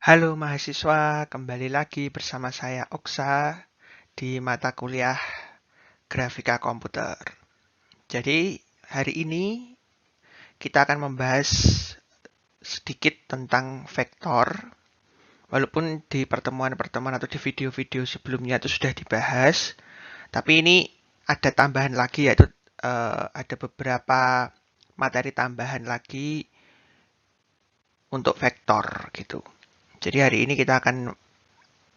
Halo mahasiswa, kembali lagi bersama saya Oksa di mata kuliah Grafika Komputer. Jadi, hari ini kita akan membahas sedikit tentang vektor. Walaupun di pertemuan-pertemuan atau di video-video sebelumnya itu sudah dibahas, tapi ini ada tambahan lagi, yaitu ada beberapa materi tambahan lagi untuk vektor gitu. Jadi hari ini kita akan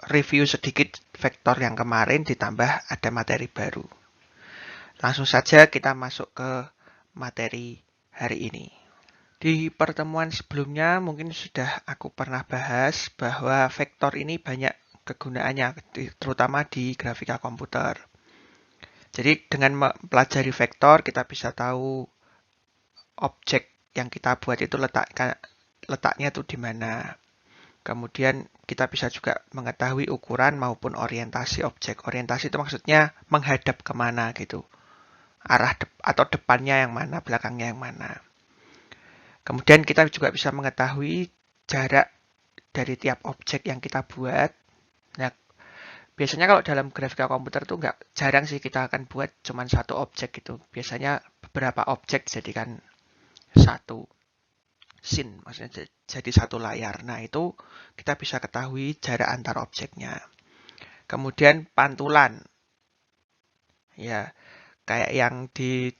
review sedikit vektor yang kemarin ditambah ada materi baru. Langsung saja kita masuk ke materi hari ini. Di pertemuan sebelumnya mungkin sudah aku pernah bahas bahwa vektor ini banyak kegunaannya, terutama di grafika komputer. Jadi dengan mempelajari vektor kita bisa tahu objek yang kita buat itu letaknya itu di mana. Kemudian kita bisa juga mengetahui ukuran maupun orientasi objek. Orientasi itu maksudnya menghadap kemana gitu. Arah atau depannya yang mana, belakangnya yang mana. Kemudian kita juga bisa mengetahui jarak dari tiap objek yang kita buat. Nah, biasanya kalau dalam grafika komputer tuh nggak jarang sih kita akan buat cuma satu objek gitu. Biasanya beberapa objek jadikan satu scene, maksudnya jadi satu layar. Nah, itu kita bisa ketahui jarak antar objeknya. Kemudian pantulan. Ya, kayak yang di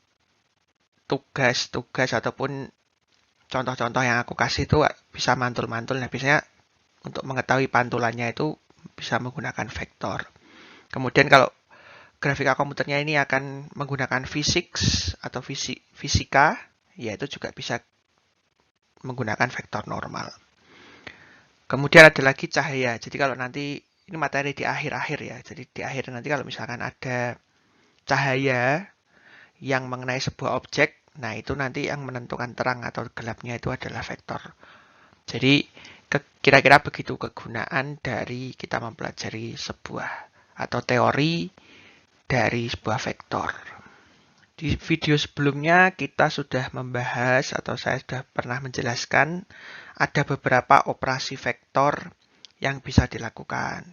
tugas-tugas ataupun contoh-contoh yang aku kasih itu bisa mantul-mantul. Nah, biasanya untuk mengetahui pantulannya itu bisa menggunakan vektor. Kemudian kalau grafika komputernya ini akan menggunakan physics atau fisika, ya itu juga bisa menggunakan vektor normal. Kemudian ada lagi cahaya. Jadi kalau nanti ini materi di akhir-akhir ya. Jadi di akhir nanti kalau misalkan ada cahaya yang mengenai sebuah objek, nah itu nanti yang menentukan terang atau gelapnya itu adalah vektor. Jadi kira-kira begitu kegunaan dari kita mempelajari sebuah atau teori dari sebuah vektor. Di video sebelumnya kita sudah membahas atau saya sudah pernah menjelaskan ada beberapa operasi vektor yang bisa dilakukan.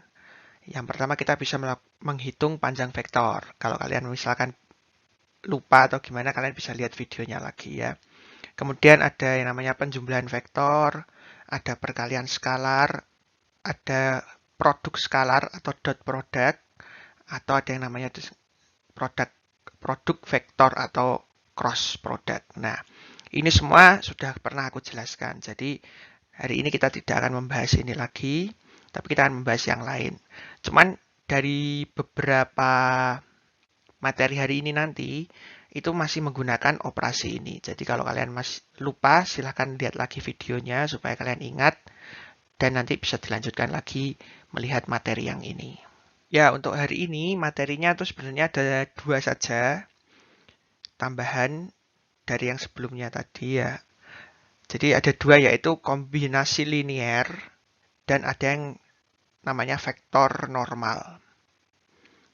Yang pertama kita bisa menghitung panjang vektor. Kalau kalian misalkan lupa atau gimana, kalian bisa lihat videonya lagi ya. Kemudian ada yang namanya penjumlahan vektor, ada perkalian skalar, ada produk skalar atau dot product, atau ada yang namanya produk vektor atau cross product. Nah, ini semua sudah pernah aku jelaskan. Jadi hari ini kita tidak akan membahas ini lagi, tapi kita akan membahas yang lain. Cuman dari beberapa materi hari ini nanti itu masih menggunakan operasi ini. Jadi kalau kalian masih lupa, silahkan lihat lagi videonya supaya kalian ingat dan nanti bisa dilanjutkan lagi melihat materi yang ini. Ya, untuk hari ini materinya itu sebenarnya ada dua saja tambahan dari yang sebelumnya tadi ya. Jadi ada dua yaitu kombinasi linier dan ada yang namanya vektor normal.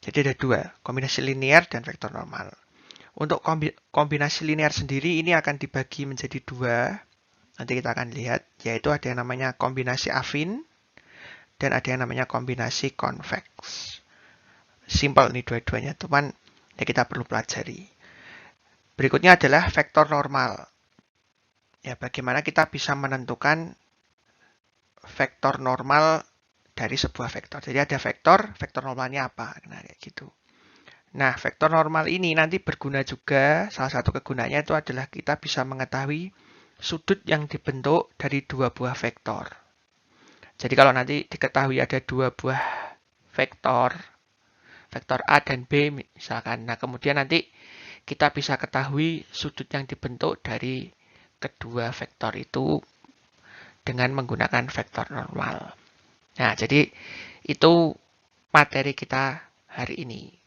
Jadi ada dua, kombinasi linier dan vektor normal. Untuk kombinasi linier sendiri ini akan dibagi menjadi dua. Nanti kita akan lihat, yaitu ada yang namanya kombinasi afin dan ada yang namanya kombinasi konveks. Simple nih dua-duanya, teman. Ya kita perlu pelajari. Berikutnya adalah vektor normal. Ya, bagaimana kita bisa menentukan vektor normal dari sebuah vektor. Jadi ada vektor, vektor normalnya apa? Nah, kayak gitu. Nah, vektor normal ini nanti berguna juga, salah satu kegunaannya itu adalah kita bisa mengetahui sudut yang dibentuk dari dua buah vektor. Jadi kalau nanti diketahui ada dua buah vektor, vektor A dan B misalkan, nah kemudian nanti kita bisa ketahui sudut yang dibentuk dari kedua vektor itu dengan menggunakan vektor normal. Nah, jadi itu materi kita hari ini.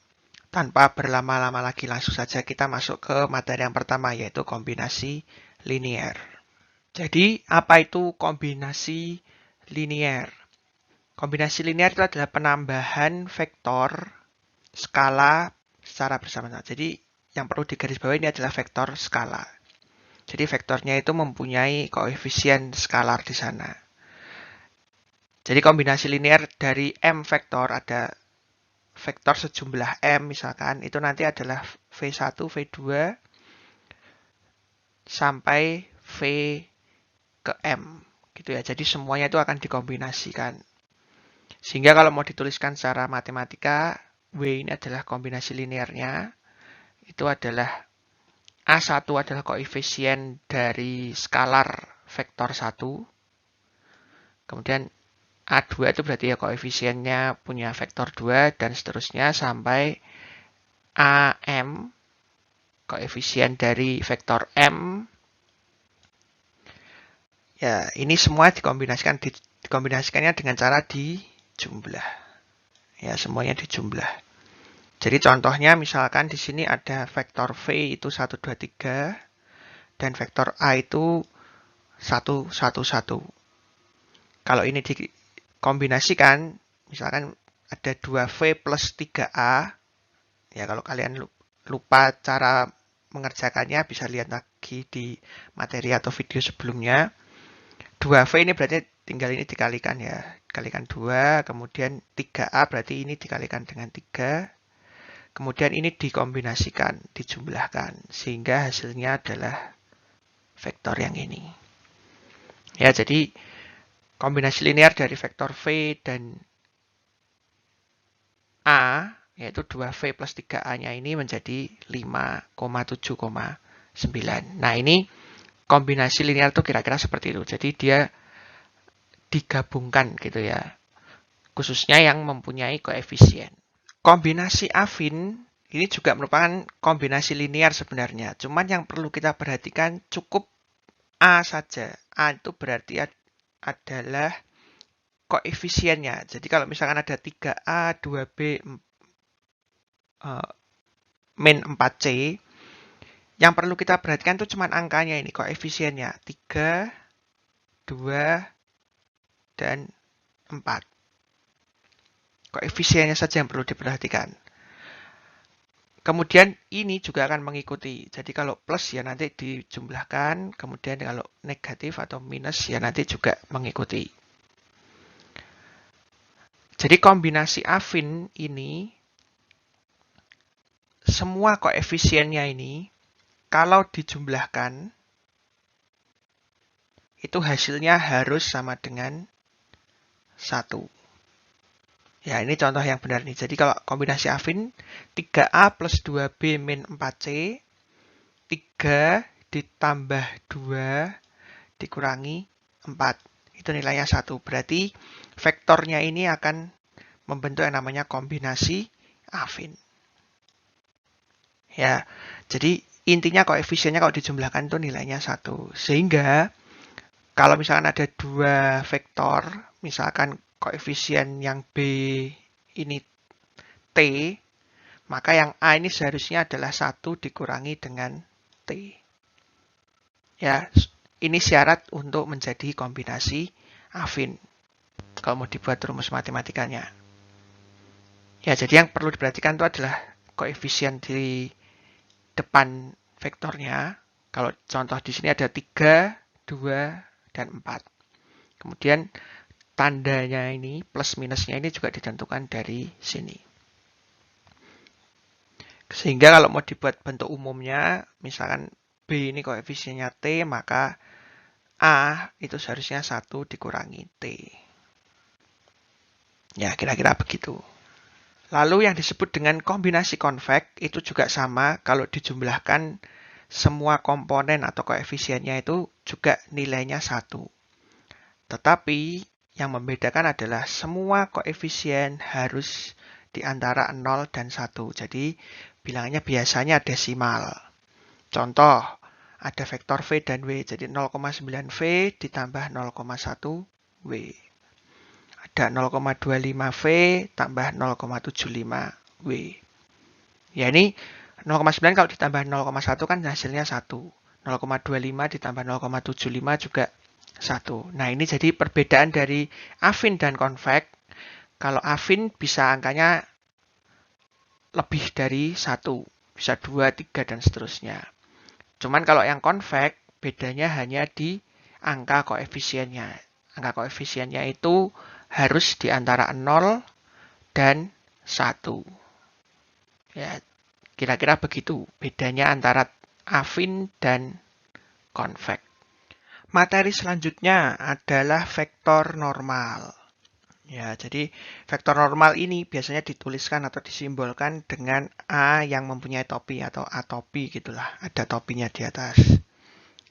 Tanpa berlama-lama lagi langsung saja kita masuk ke materi yang pertama yaitu kombinasi linier. Jadi apa itu kombinasi linier? Kombinasi linier itu adalah penambahan vektor skala secara bersama-sama. Jadi yang perlu digarisbawahi ini adalah vektor skala. Jadi vektornya itu mempunyai koefisien skalar di sana. Jadi kombinasi linear dari M vektor, ada vektor sejumlah M misalkan, itu nanti adalah V1, V2, sampai V ke M. Gitu ya. Jadi semuanya itu akan dikombinasikan. Sehingga kalau mau dituliskan secara matematika, W ini adalah kombinasi linearnya. Itu adalah A1 adalah koefisien dari skalar vektor 1. Kemudian A2 itu berarti ya koefisiennya punya vektor 2 dan seterusnya sampai AM koefisien dari vektor M. Ya, ini semua dikombinasikannya dengan cara dijumlah. Ya, semuanya dijumlah. Jadi contohnya misalkan di sini ada vektor V itu 1, 2, 3 dan vektor A itu 1, 1, 1. Kalau ini dikombinasikan, misalkan ada 2V plus 3A, ya kalau kalian lupa cara mengerjakannya, bisa lihat lagi di materi atau video sebelumnya. 2V ini berarti tinggal ini dikalikan ya, dikalikan 2, kemudian 3A berarti ini dikalikan dengan 3, kemudian ini dikombinasikan, dijumlahkan, sehingga hasilnya adalah vektor yang ini. Ya, jadi kombinasi linear dari vektor V dan A, yaitu 2V plus 3A-nya ini menjadi 5,7,9. Nah, ini kombinasi linear itu kira-kira seperti itu. Jadi dia digabungkan gitu ya. Khususnya yang mempunyai koefisien. Kombinasi afin ini juga merupakan kombinasi linear sebenarnya. Cuman yang perlu kita perhatikan cukup A saja. A itu berarti adalah koefisiennya. Jadi kalau misalkan ada 3A, 2B, min 4C, yang perlu kita perhatikan itu cuma angkanya ini, koefisiennya. 3, 2, dan 4. Koefisiennya saja yang perlu diperhatikan. Kemudian ini juga akan mengikuti. Jadi kalau plus ya nanti dijumlahkan, kemudian kalau negatif atau minus ya nanti juga mengikuti. Jadi kombinasi afin ini, semua koefisiennya ini, kalau dijumlahkan, itu hasilnya harus sama dengan 1. Ya, ini contoh yang benar nih. Jadi kalau kombinasi afin, 3A plus 2B min 4C, 3 ditambah 2 dikurangi 4. Itu nilainya 1. Berarti vektornya ini akan membentuk yang namanya kombinasi afin. Ya, jadi intinya koefisiennya kalau dijumlahkan itu nilainya 1. Sehingga kalau misalkan ada 2 vektor, misalkan koefisien yang B ini T, maka yang A ini seharusnya adalah 1 dikurangi dengan T. Ya, ini syarat untuk menjadi kombinasi afin. Kalau mau dibuat rumus matematikanya. Ya, jadi yang perlu diperhatikan itu adalah koefisien di depan vektornya. Kalau contoh di sini ada 3, 2, dan 4. Kemudian tandanya ini, plus minusnya ini juga ditentukan dari sini. Sehingga kalau mau dibuat bentuk umumnya, misalkan B ini koefisiennya T, maka A itu seharusnya 1 dikurangi T. Ya, kira-kira begitu. Lalu yang disebut dengan kombinasi konveks itu juga sama, kalau dijumlahkan semua komponen atau koefisiennya itu juga nilainya 1. Tetapi yang membedakan adalah semua koefisien harus di antara 0 dan 1. Jadi bilangannya biasanya desimal. Contoh, ada vektor V dan W, jadi 0,9V ditambah 0,1W. Ada 0,25V tambah 0,75W. Ya ini 0,9 kalau ditambah 0,1 kan hasilnya 1. 0,25 ditambah 0,75 juga 1. Nah ini jadi perbedaan dari afin dan konveks. Kalau afin bisa angkanya lebih dari 1. Bisa 2, 3, dan seterusnya. Cuman kalau yang konveks, bedanya hanya di angka koefisiennya. Angka koefisiennya itu harus di antara 0 dan 1. Ya, kira-kira begitu bedanya antara affin dan konveks. Materi selanjutnya adalah vektor normal. Ya, jadi vektor normal ini biasanya dituliskan atau disimbolkan dengan A yang mempunyai topi atau A topi gitulah, ada topinya di atas.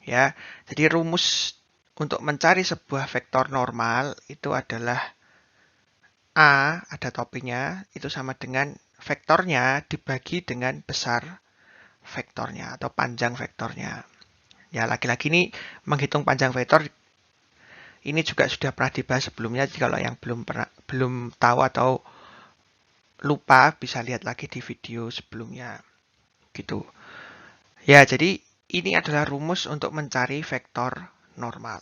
Ya, jadi rumus untuk mencari sebuah vektor normal itu adalah A ada topinya itu sama dengan vektornya dibagi dengan besar vektornya atau panjang vektornya. Ya, lagi-lagi ini menghitung panjang vektor ini juga sudah pernah dibahas sebelumnya. Jadi kalau yang belum tahu atau lupa bisa lihat lagi di video sebelumnya. Gitu. Ya, jadi ini adalah rumus untuk mencari vektor normal.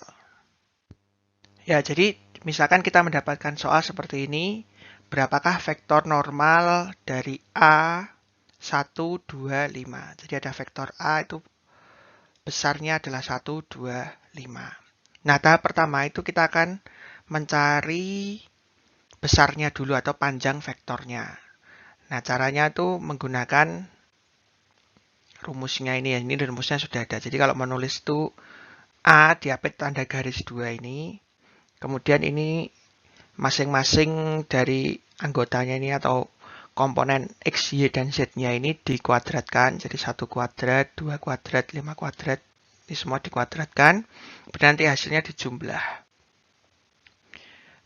Ya, jadi misalkan kita mendapatkan soal seperti ini, berapakah vektor normal dari A 1, 2, 5. Jadi ada vektor A itu besarnya adalah 1, 2, 5. Nah, tahap pertama itu kita akan mencari besarnya dulu atau panjang vektornya. Nah, caranya itu menggunakan rumusnya ini. Ini rumusnya sudah ada. Jadi kalau menulis itu A diapit tanda garis 2 ini. Kemudian ini masing-masing dari anggotanya ini atau komponen X, Y, dan Z-nya ini dikuadratkan. Jadi 1 kuadrat, 2 kuadrat, 5 kuadrat. Ini semua dikuadratkan. Nanti hasilnya dijumlah.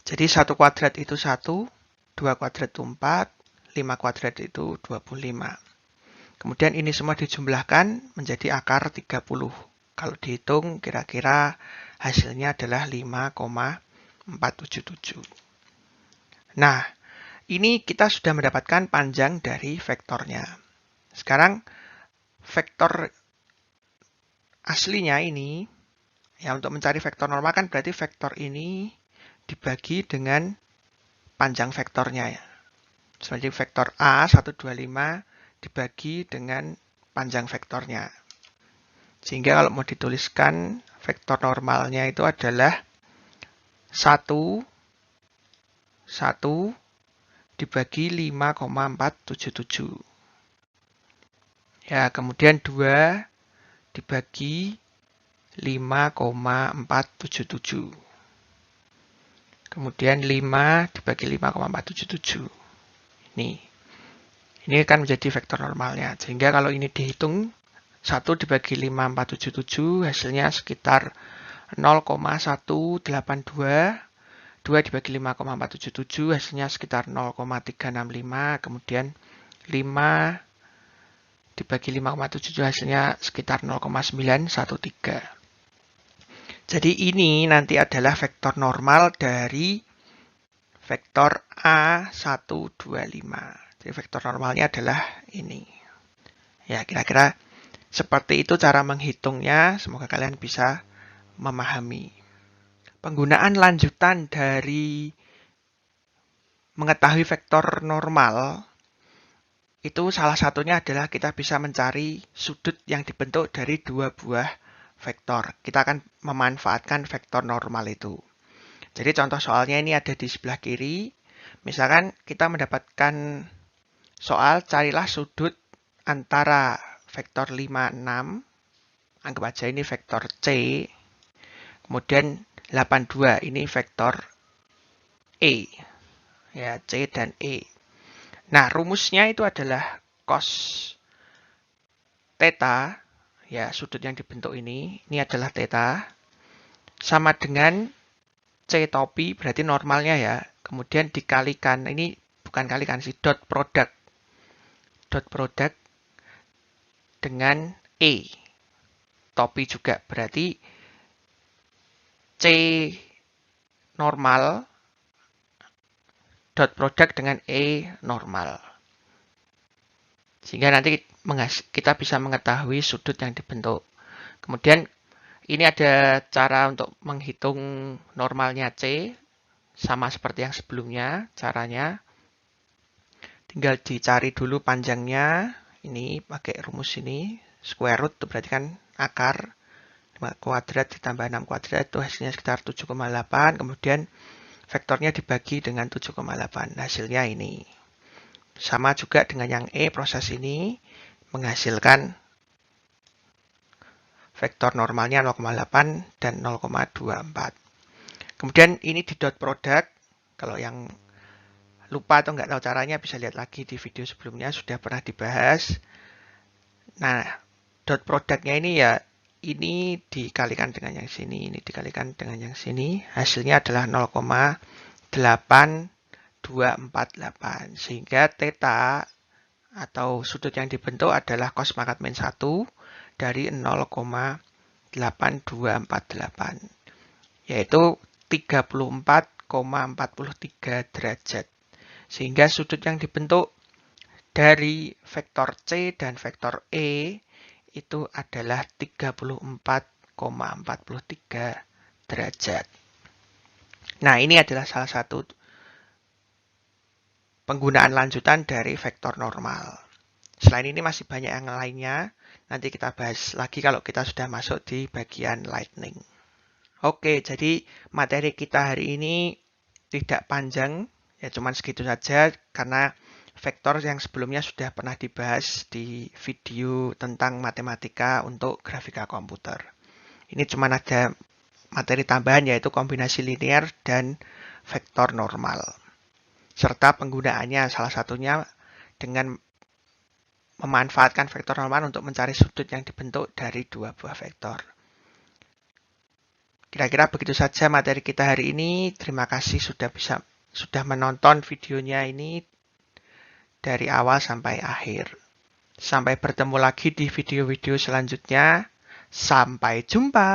Jadi 1 kuadrat itu 1, 2 kuadrat itu 4, 5 kuadrat itu 25. Kemudian ini semua dijumlahkan menjadi akar 30. Kalau dihitung kira-kira hasilnya adalah 5,477. Nah, ini kita sudah mendapatkan panjang dari vektornya. Sekarang vektor aslinya ini, ya untuk mencari vektor normal kan berarti vektor ini dibagi dengan panjang vektornya ya. Seperti vektor A 125 dibagi dengan panjang vektornya. Sehingga kalau mau dituliskan vektor normalnya itu adalah 1 dibagi 5,477. Ya, kemudian 2 dibagi 5,477. Kemudian 5 dibagi 5,477. Ini kan menjadi vektor normalnya. Sehingga kalau ini dihitung, 1 dibagi 5,477 hasilnya sekitar 0,182. 2 dibagi 5,477 hasilnya sekitar 0,365. Kemudian 5 dibagi 5,77 hasilnya sekitar 0,913. Jadi ini nanti adalah vektor normal dari vektor A125. Jadi vektor normalnya adalah ini. Ya, kira-kira seperti itu cara menghitungnya. Semoga kalian bisa memahami. Penggunaan lanjutan dari mengetahui vektor normal itu salah satunya adalah kita bisa mencari sudut yang dibentuk dari dua buah vektor. Kita akan memanfaatkan vektor normal itu. Jadi contoh soalnya ini ada di sebelah kiri. Misalkan kita mendapatkan soal carilah sudut antara vektor 5, 6. Anggap aja ini vektor C. Kemudian 82 ini vektor E. Ya, C dan E. Nah, rumusnya itu adalah cos theta. Ya, sudut yang dibentuk ini adalah theta, sama dengan C topi, berarti normalnya ya. Kemudian dikalikan, ini bukan kalikan sih, dot product. Dot product dengan E. Topi juga, berarti C normal dot product dengan E normal. Sehingga nanti kita bisa mengetahui sudut yang dibentuk. Kemudian ini ada cara untuk menghitung normalnya C, sama seperti yang sebelumnya caranya. Tinggal dicari dulu panjangnya, ini pakai rumus ini, square root itu berarti kan akar, 5 kuadrat ditambah 6 kuadrat itu hasilnya sekitar 7,8, kemudian vektornya dibagi dengan 7,8. Hasilnya ini. Sama juga dengan yang E, proses ini menghasilkan vektor normalnya 0,8 dan 0,24. Kemudian ini di dot product. Kalau yang lupa atau nggak tahu caranya bisa lihat lagi di video sebelumnya, sudah pernah dibahas. Nah, dot productnya ini ya ini dikalikan dengan yang sini, ini dikalikan dengan yang sini, hasilnya adalah 0,8248 sehingga theta atau sudut yang dibentuk adalah cos pangkat min 1 dari 0,8248 yaitu 34,43 derajat. Sehingga sudut yang dibentuk dari vektor C dan vektor E itu adalah 34,43 derajat. Nah, ini adalah salah satu penggunaan lanjutan dari vektor normal. Selain ini masih banyak yang lainnya. Nanti kita bahas lagi kalau kita sudah masuk di bagian lightning. Oke, jadi materi kita hari ini tidak panjang. Ya cuman segitu saja karena vektor yang sebelumnya sudah pernah dibahas di video tentang matematika untuk grafika komputer. Ini cuman ada materi tambahan yaitu kombinasi linear dan vektor normal. Serta penggunaannya salah satunya dengan memanfaatkan vektor normal untuk mencari sudut yang dibentuk dari dua buah vektor. Kira-kira begitu saja materi kita hari ini. Terima kasih sudah menonton videonya ini dari awal sampai akhir. Sampai bertemu lagi di video-video selanjutnya. Sampai jumpa.